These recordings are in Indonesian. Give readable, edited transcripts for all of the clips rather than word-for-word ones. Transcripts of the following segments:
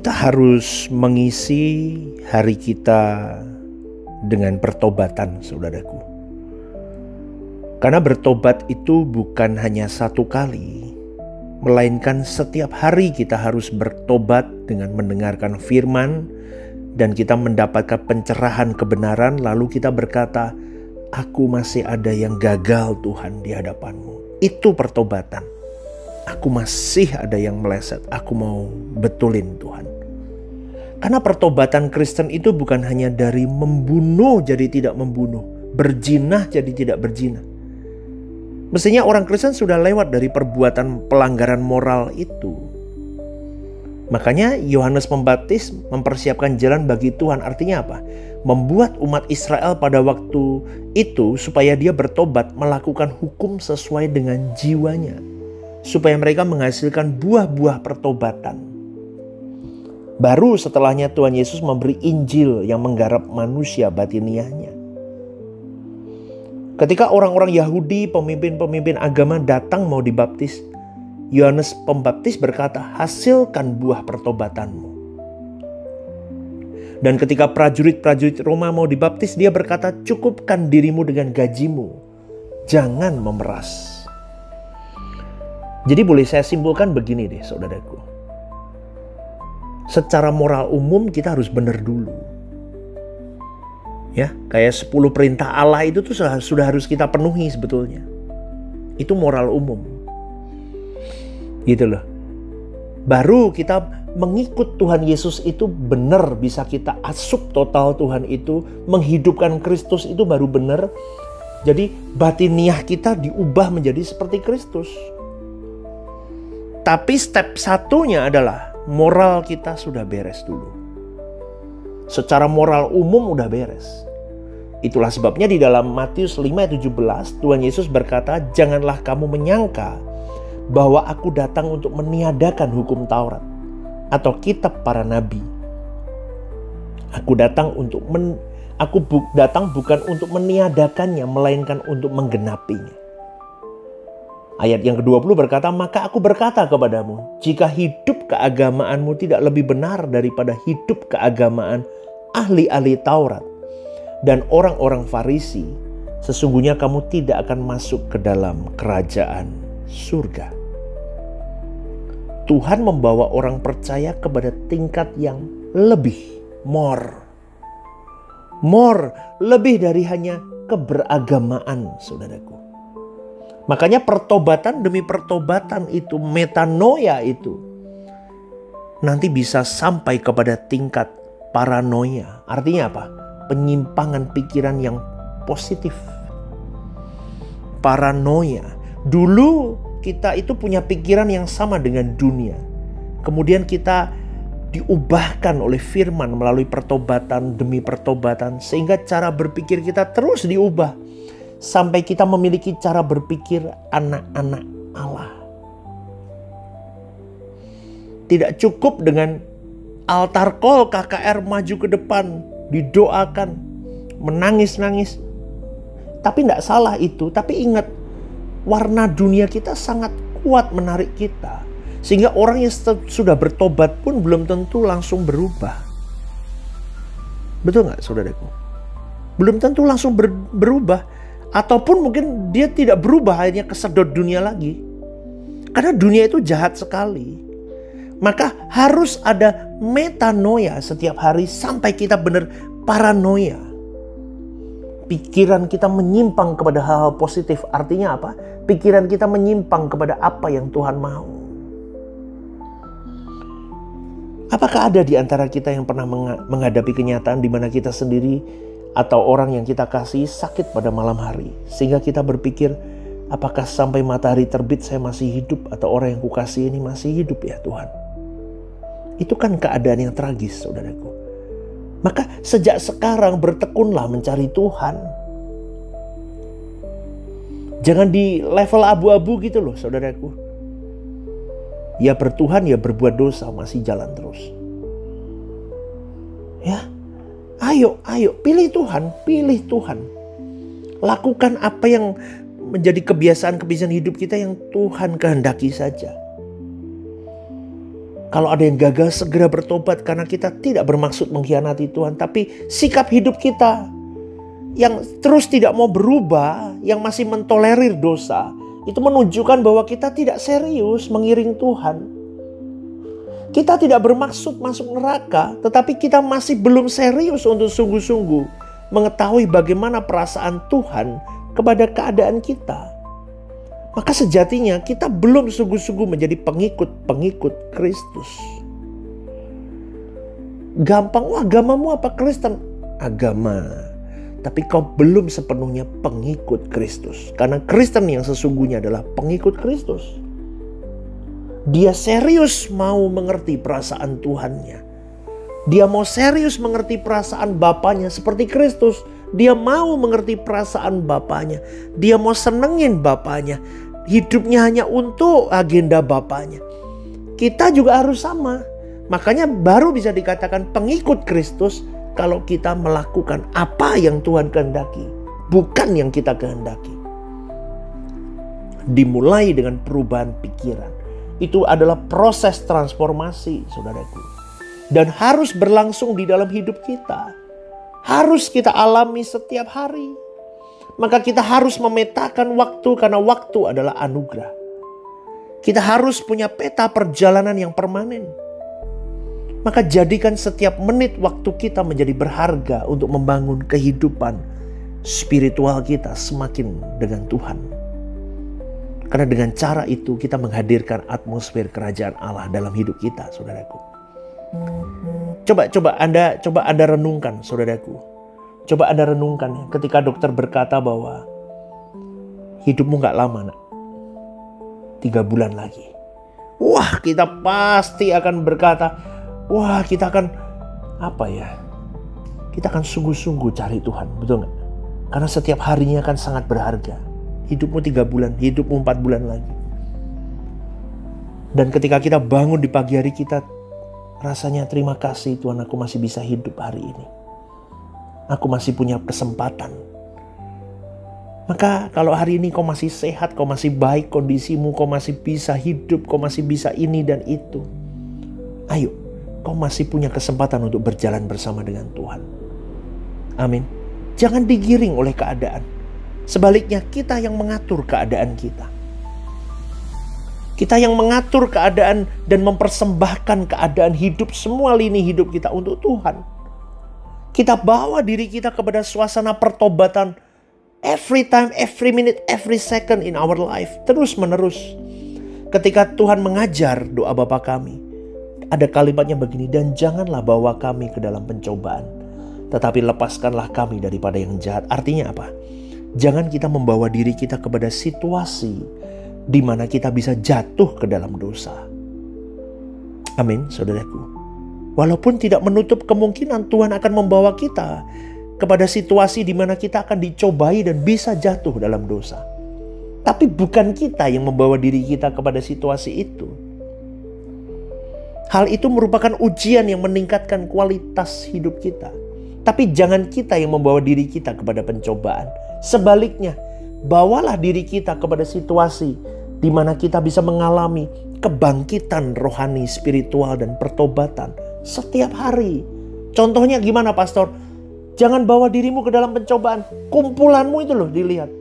Kita harus mengisi hari kita dengan pertobatan, saudaraku. Karena bertobat itu bukan hanya satu kali, melainkan setiap hari kita harus bertobat dengan mendengarkan firman, dan kita mendapatkan pencerahan kebenaran, lalu kita berkata, "Aku masih ada yang gagal Tuhan di hadapan-Mu." Itu pertobatan. Aku masih ada yang meleset, aku mau betulin Tuhan. Karena pertobatan Kristen itu bukan hanya dari membunuh jadi tidak membunuh, berzinah jadi tidak berzinah. Mestinya orang Kristen sudah lewat dari perbuatan pelanggaran moral itu. Makanya Yohanes Pembaptis mempersiapkan jalan bagi Tuhan. Artinya apa? Membuat umat Israel pada waktu itu supaya dia bertobat, melakukan hukum sesuai dengan jiwanya, supaya mereka menghasilkan buah-buah pertobatan. Baru setelahnya Tuhan Yesus memberi Injil yang menggarap manusia batiniahnya. Ketika orang-orang Yahudi, pemimpin-pemimpin agama datang mau dibaptis, Yohanes Pembaptis berkata, "Hasilkan buah pertobatanmu." Dan ketika prajurit-prajurit Roma mau dibaptis, dia berkata, "Cukupkan dirimu dengan gajimu, jangan memeras." Jadi boleh saya simpulkan begini deh, saudaraku. Secara moral umum kita harus benar dulu. Ya, kayak 10 perintah Allah itu tuh sudah harus kita penuhi sebetulnya. Itu moral umum. Gitu loh. Baru kita mengikut Tuhan Yesus itu benar, bisa kita asup total Tuhan itu, menghidupkan Kristus itu baru benar. Jadi batiniah kita diubah menjadi seperti Kristus. Tapi step satunya adalah moral kita sudah beres dulu. Secara moral umum udah beres. Itulah sebabnya di dalam Matius 5:17 Tuhan Yesus berkata, "Janganlah kamu menyangka bahwa aku datang untuk meniadakan hukum Taurat atau kitab para nabi. Aku datang bukan untuk meniadakannya, melainkan untuk menggenapinya." Ayat yang ke-20 berkata, "Maka aku berkata kepadamu, jika hidup keagamaanmu tidak lebih benar daripada hidup keagamaan ahli-ahli Taurat dan orang-orang Farisi, sesungguhnya kamu tidak akan masuk ke dalam kerajaan surga." Tuhan membawa orang percaya kepada tingkat yang lebih, more, lebih dari hanya keberagamaan, saudaraku. Makanya pertobatan demi pertobatan itu, metanoia itu, nanti bisa sampai kepada tingkat paranoia. Artinya apa? Penyimpangan pikiran yang positif. Paranoia. Dulu kita itu punya pikiran yang sama dengan dunia. Kemudian kita diubahkan oleh firman melalui pertobatan demi pertobatan, sehingga cara berpikir kita terus diubah sampai kita memiliki cara berpikir anak-anak Allah. Tidak cukup dengan altar call KKR maju ke depan, didoakan, menangis-nangis. Tapi tidak salah itu. Tapi ingat, warna dunia kita sangat kuat menarik kita. Sehingga orang yang sudah bertobat pun belum tentu langsung berubah. Betul nggak, saudaraku? Belum tentu langsung berubah. Ataupun mungkin dia tidak berubah, hanya kesedot dunia lagi. Karena dunia itu jahat sekali. Maka harus ada metanoia setiap hari sampai kita benar paranoia. Pikiran kita menyimpang kepada hal-hal positif. Artinya apa? Pikiran kita menyimpang kepada apa yang Tuhan mau. Apakah ada di antara kita yang pernah menghadapi kenyataan di mana kita sendiri atau orang yang kita kasih sakit pada malam hari, sehingga kita berpikir, apakah sampai matahari terbit saya masih hidup, atau orang yang kukasih ini masih hidup ya Tuhan? Itu kan keadaan yang tragis, saudaraku. Maka sejak sekarang bertekunlah mencari Tuhan. Jangan di level abu-abu gitu loh, saudaraku. Ya bertuhan, ya berbuat dosa, masih jalan terus. Ya. Ayo, pilih Tuhan. Lakukan apa yang menjadi kebiasaan hidup kita yang Tuhan kehendaki saja. Kalau ada yang gagal, segera bertobat, karena kita tidak bermaksud mengkhianati Tuhan. Tapi sikap hidup kita yang terus tidak mau berubah, yang masih mentolerir dosa, itu menunjukkan bahwa kita tidak serius mengiring Tuhan. Kita tidak bermaksud masuk neraka, tetapi kita masih belum serius untuk sungguh-sungguh mengetahui bagaimana perasaan Tuhan kepada keadaan kita. Maka sejatinya kita belum sungguh-sungguh menjadi pengikut Kristus. Gampang, wah agamamu apa Kristen? Agama. Tapi kau belum sepenuhnya pengikut Kristus. Karena Kristen yang sesungguhnya adalah pengikut Kristus. Dia serius mau mengerti perasaan Tuhannya. Dia mau serius mengerti perasaan Bapaknya seperti Kristus. Dia mau mengerti perasaan Bapaknya. Dia mau senengin Bapaknya. Hidupnya hanya untuk agenda Bapaknya. Kita juga harus sama. Makanya baru bisa dikatakan pengikut Kristus kalau kita melakukan apa yang Tuhan kehendaki, bukan yang kita kehendaki. Dimulai dengan perubahan pikiran. Itu adalah proses transformasi, saudaraku. Dan harus berlangsung di dalam hidup kita. Harus kita alami setiap hari. Maka kita harus memetakan waktu, karena waktu adalah anugerah. Kita harus punya peta perjalanan yang permanen. Maka jadikan setiap menit waktu kita menjadi berharga untuk membangun kehidupan spiritual kita semakin dengan Tuhan. Karena dengan cara itu kita menghadirkan atmosfer kerajaan Allah dalam hidup kita, saudaraku. Coba Anda renungkan, saudaraku. Coba Anda renungkan ketika dokter berkata bahwa hidupmu gak lama, nak. 3 bulan lagi. Wah, kita pasti akan berkata, wah, kita akan kita akan sungguh-sungguh cari Tuhan, betul gak? Karena setiap harinya akan sangat berharga. Hidupmu 3 bulan, hidupmu 4 bulan lagi. Dan ketika kita bangun di pagi hari, kita rasanya terima kasih Tuhan, aku masih bisa hidup hari ini. Aku masih punya kesempatan. Maka kalau hari ini kau masih sehat, kau masih baik kondisimu, kau masih bisa hidup, kau masih bisa ini dan itu. Ayo, kau masih punya kesempatan untuk berjalan bersama dengan Tuhan. Amin. Jangan digiring oleh keadaan. Sebaliknya kita yang mengatur keadaan kita. Kita yang mengatur keadaan dan mempersembahkan keadaan hidup, semua lini hidup kita untuk Tuhan. Kita bawa diri kita kepada suasana pertobatan every time, every minute, every second in our life. Terus menerus. Ketika Tuhan mengajar doa Bapa kami, ada kalimatnya begini, dan janganlah bawa kami ke dalam pencobaan, tetapi lepaskanlah kami daripada yang jahat. Artinya apa? Jangan kita membawa diri kita kepada situasi di mana kita bisa jatuh ke dalam dosa. Amin, saudaraku. Walaupun tidak menutup kemungkinan Tuhan akan membawa kita kepada situasi di mana kita akan dicobai dan bisa jatuh dalam dosa. Tapi bukan kita yang membawa diri kita kepada situasi itu. Hal itu merupakan ujian yang meningkatkan kualitas hidup kita. Tapi jangan kita yang membawa diri kita kepada pencobaan. Sebaliknya, bawalah diri kita kepada situasi di mana kita bisa mengalami kebangkitan rohani, spiritual, dan pertobatan setiap hari. Contohnya gimana, pastor? Jangan bawa dirimu ke dalam pencobaan. Kumpulanmu itu loh, dilihat.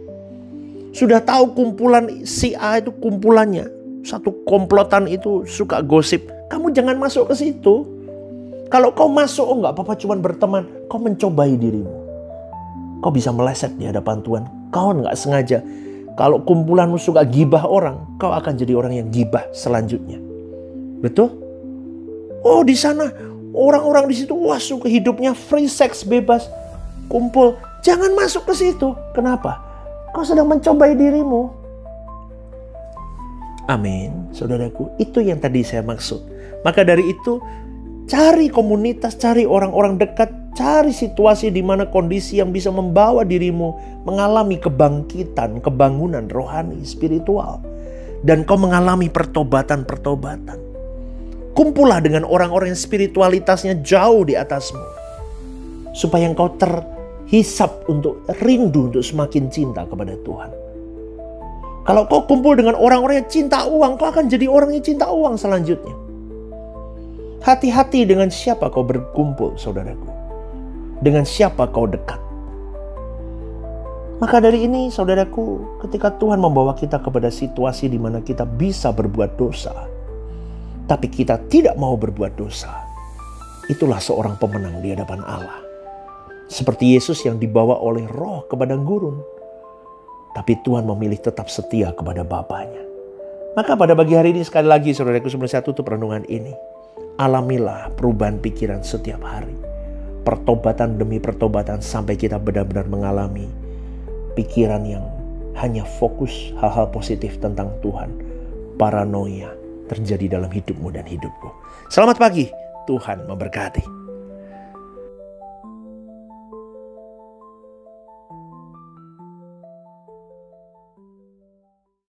Sudah tahu kumpulan si A itu kumpulannya. Satu komplotan itu suka gosip. Kamu jangan masuk ke situ. Kalau kau masuk, oh nggak apa-apa, cuman berteman. Kau mencobai dirimu. Kau bisa meleset di hadapan Tuhan. Kau nggak sengaja. Kalau kumpulanmu suka gibah orang, kau akan jadi orang yang gibah selanjutnya. Betul? Oh, di sana orang-orang di situ, wah, suka hidupnya free sex, bebas, kumpul. Jangan masuk ke situ. Kenapa? Kau sedang mencobai dirimu. Amin, saudaraku. Itu yang tadi saya maksud. Maka dari itu, cari komunitas, cari orang-orang dekat, cari situasi di mana kondisi yang bisa membawa dirimu mengalami kebangkitan, kebangunan rohani, spiritual. Dan kau mengalami pertobatan-pertobatan. Kumpullah dengan orang-orang yang spiritualitasnya jauh di atasmu. Supaya engkau terhisap untuk rindu untuk semakin cinta kepada Tuhan. Kalau kau kumpul dengan orang-orang yang cinta uang, kau akan jadi orang yang cinta uang selanjutnya. Hati-hati dengan siapa kau berkumpul, saudaraku. Dengan siapa kau dekat. Maka dari ini, saudaraku, ketika Tuhan membawa kita kepada situasi di mana kita bisa berbuat dosa, tapi kita tidak mau berbuat dosa, itulah seorang pemenang di hadapan Allah. Seperti Yesus yang dibawa oleh Roh ke padang gurun, tapi Tuhan memilih tetap setia kepada Bapanya. Maka pada pagi hari ini sekali lagi, saudaraku, sebelum saya tutup renungan ini, alamilah perubahan pikiran setiap hari. Pertobatan demi pertobatan sampai kita benar-benar mengalami pikiran yang hanya fokus hal-hal positif tentang Tuhan. Paranoia terjadi dalam hidupmu dan hidupku. Selamat pagi, Tuhan memberkati.